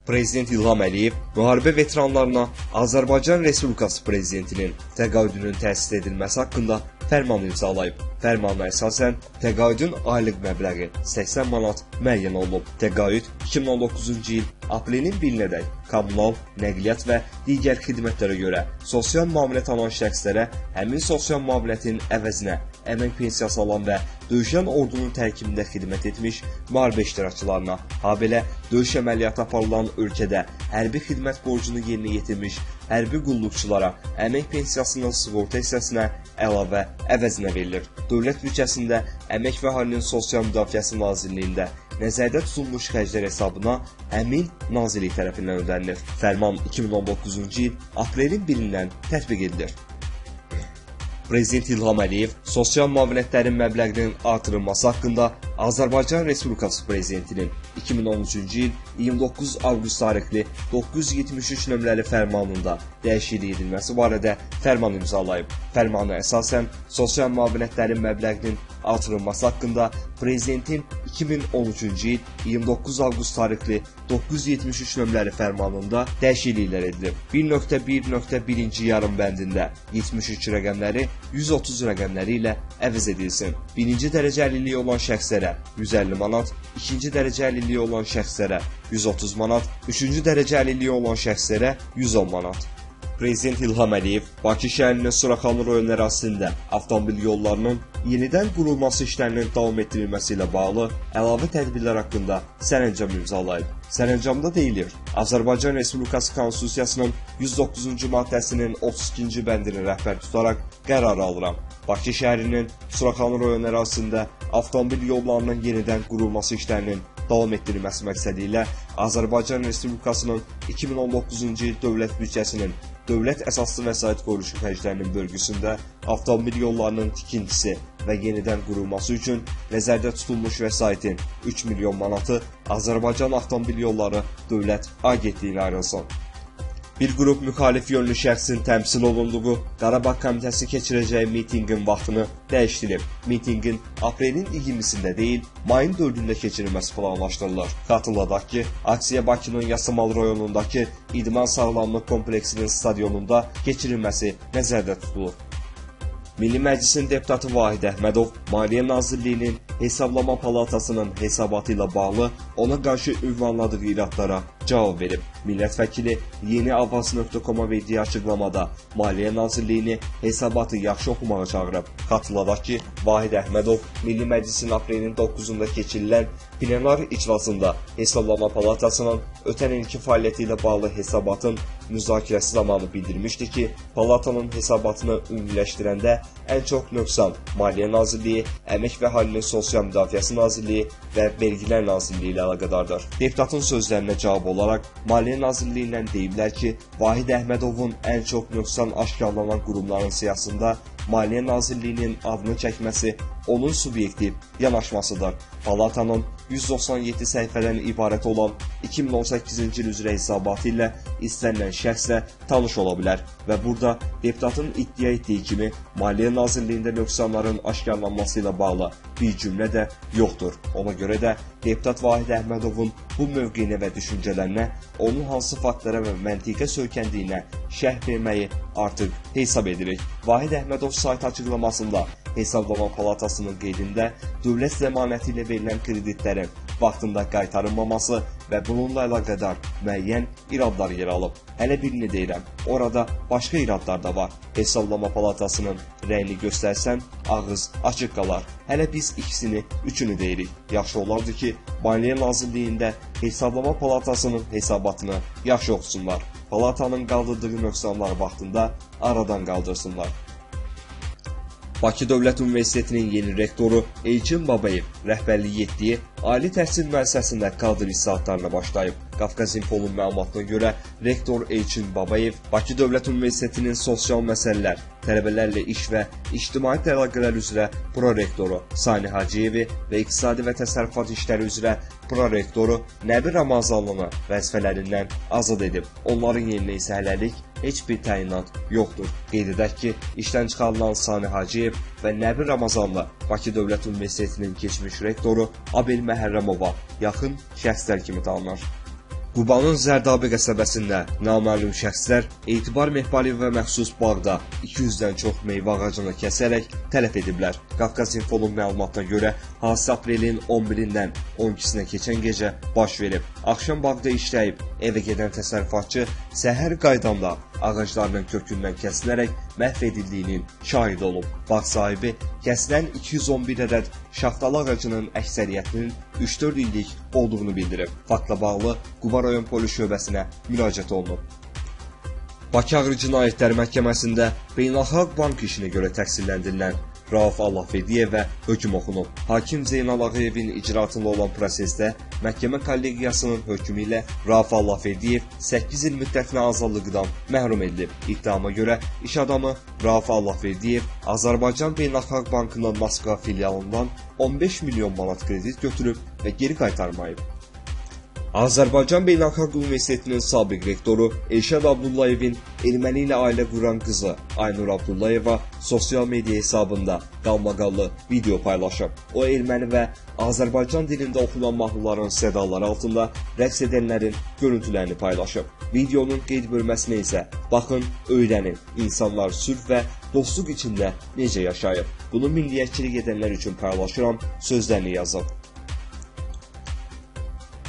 Prezident İlham Əliyev müharibə veteranlarına Azərbaycan Respublikası Prezidentinin təqaüdünün təsis edilməsi haqqında fərman imzalayıb. Fərmana əsasən təqaüdün aylıq məbləği 80 manat müəyyən olunub. Təqaüd 2019-cu il aprelin 1-nədək kommunal, nəqliyyat və digər xidmətlərə görə sosial müavinət alan şəxslərə həmin sosial müavinətin əvəzinə əmək pensiyası alan və döyüşən ordunun tərkibində xidmət etmiş müharibə iştirakçılarına, habelə döyüş əməliyyatı aparılan ölkədə hərbi xidmət borcunu yerinə yetirmiş hərbi qulluqçulara əmək pensiyasının sığorta hissəsinə əlavə əvəzinə verilir. Dövlət büdcəsində Əmək və Əhalinin Sosial Müdafiəsi Nazirliyində nəzərdə tutulmuş xərclər hesabına həmin nazirlik tərəfindən ödənilir. Fərman 2019-cu il aprelin 1-dən tətbiq edilir. Prezident İlham Əliyev sosial müavinətlərin məbləğinin artırılması haqqında Azərbaycan Respublikası Prezidentinin 2013-cü il 29 avqust tarixli 973 nömrəli fərmanında dəyişiklik edilməsi barədə fərman imzalayıb. Fərmana əsasən sosial müavinətlərin məbləğinin artırılması haqqında Prezidentin 2013-cü il 29 avqust tarixli 973 nömrəli fərmanında dəyişikliklər edilib. 1.1.1-ci yarım bəndində 73 rəqəmləri 130 rəqəmləri ilə əvəz edilsin. Birinci dərəcə əlilliyi olan şəxslərə 150 manat, ikinci dərəcə əlilliyi olan şəxslərə 130 manat, üçüncü dərəcə əlilliyi olan şəxslərə 110 manat. Prezident İlham Əliyev Bakı şəhərinin Suraxanlı rayon ərazisində avtomobil yollarının yenidən qurulması işlərinin davam etdirilməsi ilə bağlı əlavə tədbirlər haqqında sərəncam imzalayıb. Sərəncamda deyilir, Azərbaycan Respublikası Konstitusiyasının 109-cu maddəsinin 32-ci bəndini rəhbər tutaraq qərar alıram. Bakı şəhərinin Suraxanlı rayon ərazisində avtomobil yollarının yenidən qurulması işlərinin davam etdirilməsi məqsədi ilə Azərbaycan Respublikasının 2019-cu il dövlət büdcəsinin dövlət əsaslı vəsait qoyuluşu xərclərinin bölgüsündə avtomobil yollarının tikintisi və yenidən qurulması üçün nəzərdə tutulmuş vəsaitin 3 milyon manatı Azərbaycan Avtomobil Yolları Dövlət Agentliyinə ayrılsın. Bir qrup müxalif yönlü şəxsin təmsil olunduğu Qarabağ Komitəsi keçirəcəyi mitinqin vaxtını dəyişdirib. Mitinqin aprelin 20-sində deyil, mayın 4-də keçirilməsi planlaşdırılır. Xatırladaq ki, aksiya Bakının Yasamal rayonundakı İdman Sağlamlıq Kompleksinin stadionunda keçirilməsi nəzərdə tutulur. Milli Məclisin deputatı Vahid Əhmədov Maliyyə Nazirliyinin Hesablama Palatasının hesabatı ilə bağlı ona qarşı ünvanladığı iradlara cavab verib. Millət vəkili Yeni Avaz.com-a verdiyi açıqlamada Maliyyə Nazirliyini hesabatı yaxşı oxumağa çağırıb. Xatırladaq ki, Vahid Əhmədov Milli Məclisin aprelin 9-da keçirilən plenar iclasında Hesablama Palatasının ötən ilki fəaliyyəti ilə bağlı hesabatın müzakirəsi zamanı bildirmişdi ki, palatanın hesabatını ümumiləşdirəndə ən çox nöqsan Maliyyə Nazirliyi, Əmək və Əhalinin Sosial Müdafiəsi Nazirliyi və Vergilər Nazirliyi ilə əlaqədardır. Deputatın sözlərinə cavab olaraq Maliyyə Nazirliyindən deyiblər ki, Vahid Əhmədovun ən çox nöqsan aşkarlanan qurumların siyasında Maliyyə Nazirliyinin adını çəkməsi onun subyektiv yanaşmasıdır. Palatanın 197 səhifədən ibarət olan 2018-ci il üzrə hesabatı ilə istənilən şəxslə tanış ola bilər və burada deputatın iddia etdiyi kimi Maliyyə Nazirliyində nöqsanların aşkarlanması ilə bağlı bir cümlə də yoxdur. Ona görə də deputat Vahid Əhmədovun bu mövqeyinə və düşüncələrinə, onun hansı faktlara və məntiqə söykəndiyinə şərh verməyi artıq hesab edirik. Vahid Əhmədov sayt açıqlamasında Hesablama Palatasının qeydində dövlət zəmanəti ilə verilən kreditlərin vaxtında qaytarılmaması və bununla əlaqədar müəyyən iradlar yer alıb. Hələ birini deyirəm, orada başqa iradlar da var. Hesablama Palatasının rəyini göstərsən, ağız açıq qalar. Hələ biz ikisini, üçünü deyirik. Yaxşı olardı ki, Maliyyə Nazirliyində Hesablama Palatasının hesabatını yaxşı oxusunlar. Palatanın qaldırdığı nöqsanlar vaxtında aradan qaldırsınlar. Bakı Dövlət Universitetinin yeni rektoru Elçin Babayev rəhbərlik etdiyi ali təhsil müəssisəsində kadr islahatlarına başlayıb. Qafqaz İnfolun məlumatına görə rektor Elçin Babayev Bakı Dövlət Universitetinin sosial məsələlər, tələbələrlə iş və ictimai əlaqələr üzrə prorektoru Sani Hacıyevi və iqtisadi və təsərrüfat işləri üzrə prorektoru Nəbi Ramazanlını vəzifələrindən azad edib. Onların yerinə isə hələlik heç bir təyinat yoxdur. Qeyd edək ki, işdən çıxarılan Sami Hacıyev və Nəbi Ramazanlı Bakı Dövlət Universitetinin keçmiş rektoru Abel Məhərrəmova yaxın şəxslər kimi tanınır. Qubanın Zərdabi qəsəbəsində naməlum şəxslər Etibar Mehbaliyevə məxsus bağda 200-dən çox meyvə ağacını kəsərək tələf ediblər. Qafqaz İnfonun məlumatına görə hadisə aprelin 11-dən 12-sinə keçən gecə baş verib. Axşam bağda işləyib evə gedən təsərrüfatçı səhər qaydanda ağaclarının kökündən kəsilərək məhv edildiyinin şahidi olub. Bağ sahibi kəsilən 211 ədəd şaxtalı ağacının əksəriyyətinin 3-4 illik olduğunu bildirib. Faktla bağlı Quba rayon polis şöbəsinə müraciət olunub. Bakı Ağır Cinayətlər Məhkəməsində beynəlxalq bank işinə görə təqsirləndirilən Rauf Allahverdiyevə hökm oxunub. Hakim Zeynal Ağayevin icraatında olan prosesdə məhkəmə kollegiyasının hökmü ilə Rauf Allahverdiyev 8 il müddətinə azadlıqdan məhrum edilib. İttihama görə iş adamı Rauf Allahverdiyev Azərbaycan Beynəlxalq Bankının Moskva filialından 15 milyon manat kredit götürüb və geri qaytarmayıb. Azərbaycan Beynəlxalq Universitetinin sabiq rektoru Elşad Abdullayevin erməni ilə ailə quran qızı Aynur Abdullayeva sosial media hesabında qalmaqallı video paylaşıb. O, erməni və Azərbaycan dilində oxunan mahnıların sədaları altında rəqs edənlərin görüntülərini paylaşıb. Videonun qeyd bölməsinə isə baxın, öyrənin, insanlar sülh və dostluq içində necə yaşayıb. Bunu milliyyətçilik edənlər üçün paylaşıram sözlərini yazıb.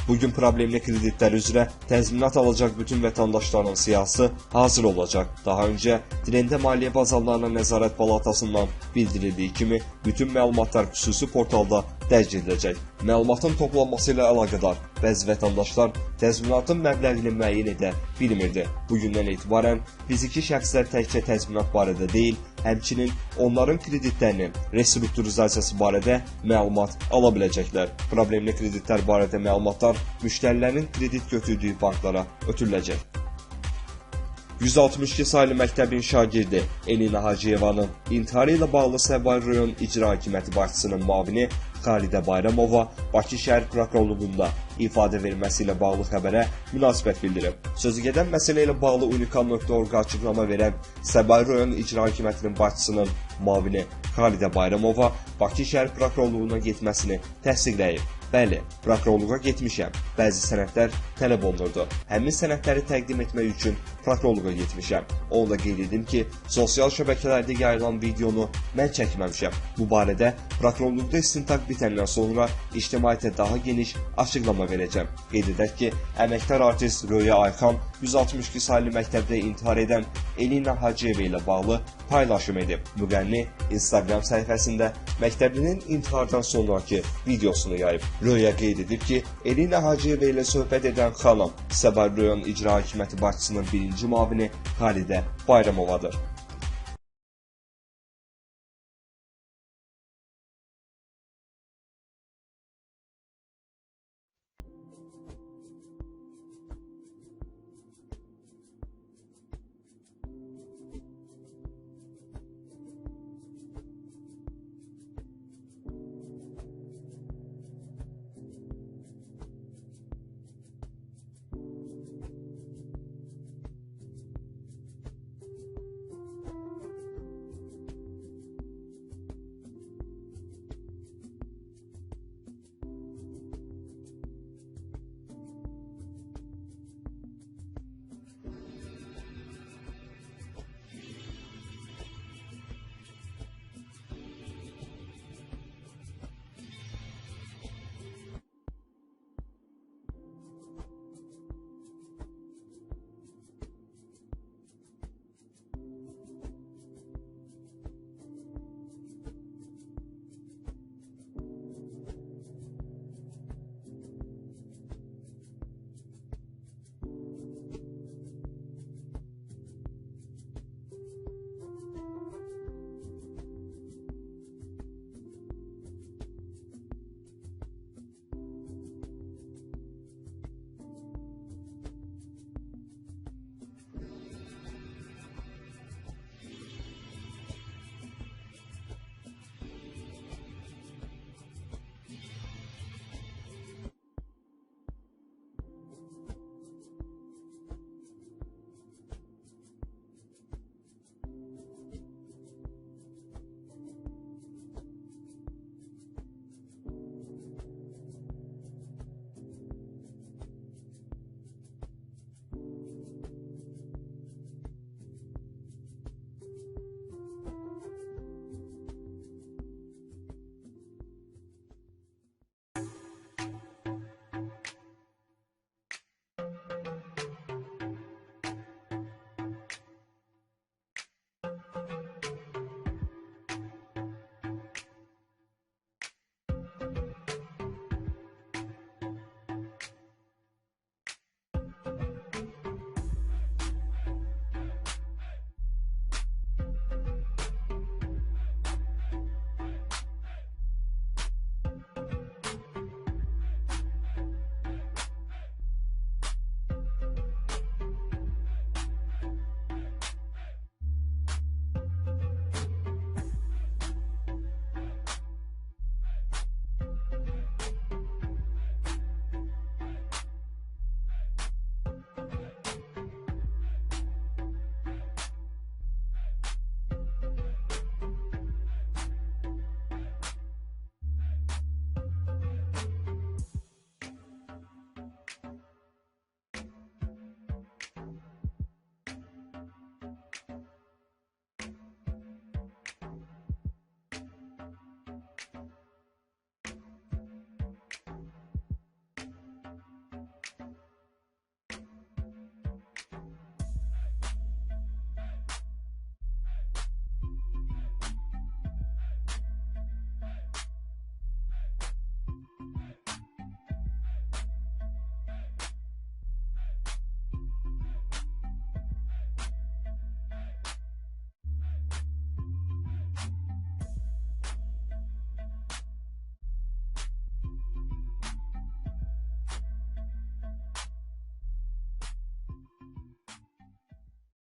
Bugün problemli kreditlər üzrə təzminat alacaq bütün vətəndaşların siyahısı hazır olacaq. Daha öncə Diləndə Maliyyə Bazarlarına Nəzarət Palatasından bildirildiyi kimi bütün məlumatlar xüsusi portalda dərc ediləcək. Məlumatın toplanması ilə əlaqədar bəzi vətəndaşlar təzminatın məbləğini müəyyən edə bilmirdi. Bugündən etibarən fiziki şəxslər təkcə təzminat barədə deyil, həmçinin onların kreditlərinin restrukturizasiyası barədə məlumat ala biləcəklər. Problemli kreditlər barədə məlumatlar müştərilərin kredit götürdüyü banklara ötürüləcək. 162 saylı məktəbin şagirdi Elina Hacıyevanın intiharı ilə bağlı Səbail rayon icra hakimiyyəti başçısının müavini Xalidə Bayramova Bakı şəhər prokurorluğunda ifadə verməsi ilə bağlı xəbərə münasibət bildirib. Sözügedən məsələ ilə bağlı unikal.org açıqlama verən Səbail rayon icra hakimiyyətinin başçısının müavini Xalidə Bayramova Bakı şəhər prokurorluğuna getməsini təsdiqləyib. Bəli, prokurorluğa getmişəm. Bəzi sənədlər tələb olunurdu. Həmin sənədləri təqdim etmək üçün prokurorluğa getmişəm. Onu da qeyd edim ki, sosial şəbəkələrdə yayılan videonu mən çəkməmişəm. Bu barədə prokurorluqda istintaq bitəndən sonra ictimaiyyətə daha geniş açıqlama verəcəm. Qeyd edək ki, əməkdar artist Röya Ayxan 162 saylı məktəbdə intihar edən Elina Hacıyeva ilə bağlı paylaşım edib. Müğənni Instagram səhifəsində məktəblinin intihardan sonraki videosunu yayıb. Röya qeyd edib ki, Elina Hacıyeva ilə söhbət edən xanım Səbail rayon icra hakimiyyəti başçısının birinci müavini Xalidə Bayramovadır.